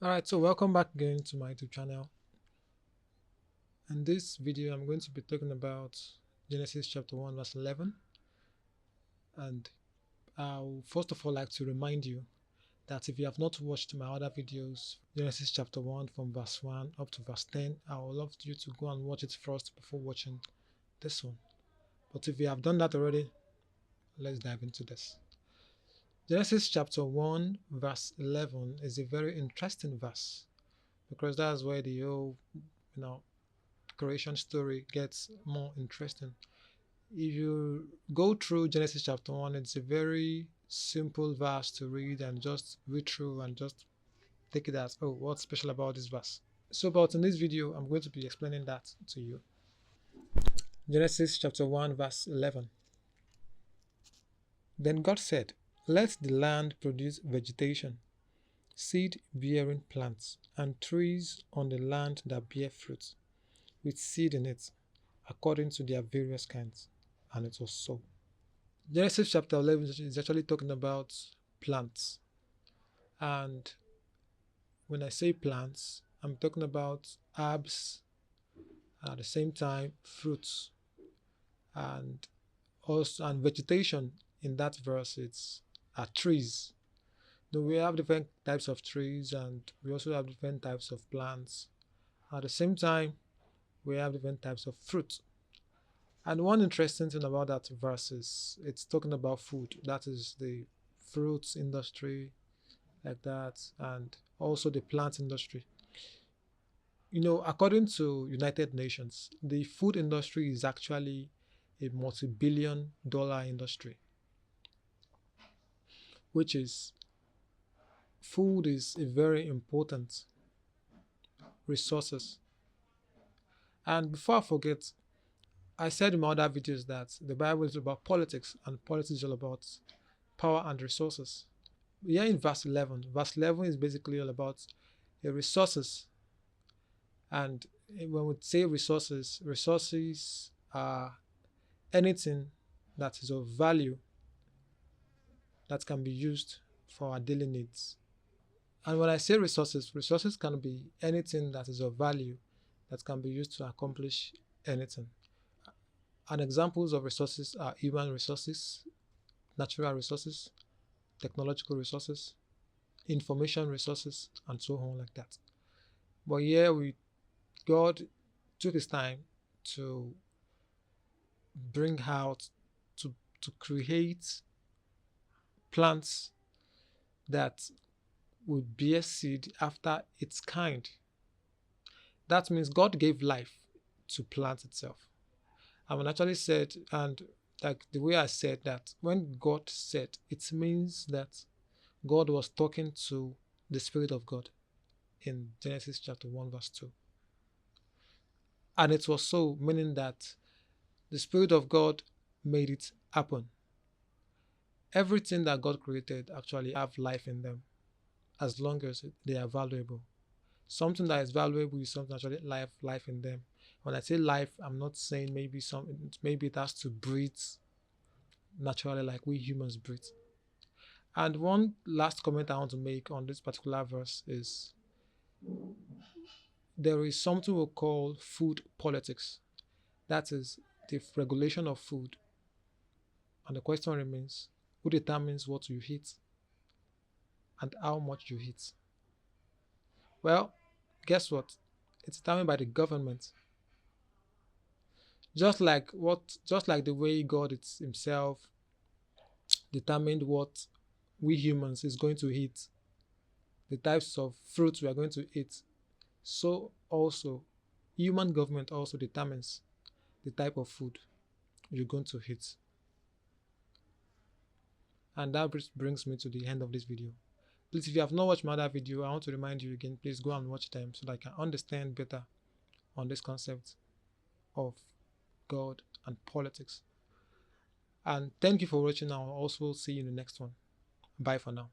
Alright, so welcome back again to my YouTube channel. In this video, I'm going to be talking about Genesis chapter 1 verse 11. And I'll first of all like to remind you that if you have not watched my other videos, Genesis chapter 1 from verse 1 up to verse 10, I would love you to go and watch it first before watching this one. But if you have done that already, let's dive into this. Genesis chapter 1 verse 11 is a very interesting verse because that's where the whole, creation story gets more interesting. If you go through Genesis chapter 1, it's a very simple verse to read and just read through and just take it as, oh, what's special about this verse? So, but in this video, I'm going to be explaining that to you. Genesis chapter 1, verse 11. Then God said, "Let the land produce vegetation, seed bearing plants, and trees on the land that bear fruit, with seed in it, according to their various kinds." And it was so. Genesis chapter 11 is actually talking about plants. And when I say plants, I'm talking about herbs, and at the same time, fruits, and also and vegetation. In that verse, it's trees. Now, we have different types of trees, and we also have different types of plants. At the same time, we have different types of fruit. And one interesting thing about that verse is it's talking about food. That is the fruits industry, like that, and also the plant industry. According to United Nations, the food industry is actually a multi-billion-dollar industry, which is food is a very important resources. And before I forget, I said in my other videos that the Bible is about politics and politics is all about power and resources. Here in verse 11 is basically all about the resources. And when we say resources, resources are anything that is of value that can be used for our daily needs. And when I say resources, resources can be anything that is of value that can be used to accomplish anything. And examples of resources are human resources, natural resources, technological resources, information resources, and so on like that. But here God took his time to bring out to create plants that would bear seed after its kind. That means God gave life to plant itself. I mean, actually said, and like the way I said that, when God said, it means that God was talking to the Spirit of God in Genesis chapter 1, verse 2. And it was so, meaning that the Spirit of God made it happen. Everything that God created actually have life in them, as long as they are valuable. Something that is valuable is something actually life in them. When I say life, I'm not saying maybe it has to breathe naturally like we humans breathe. And one last comment I want to make on this particular verse is there is something we call food politics. That is the regulation of food. And the question remains, who determines what you eat and how much you eat? Well, guess what? It's determined by the government. Just like the way God himself determined what we humans is going to eat, the types of fruits we are going to eat, so also human government also determines the type of food you're going to eat. And that brings me to the end of this video. Please, if you have not watched my other video, I want to remind you again, please go and watch them so that I can understand better on this concept of God and politics. And thank you for watching. I'll also see you in the next one. Bye for now.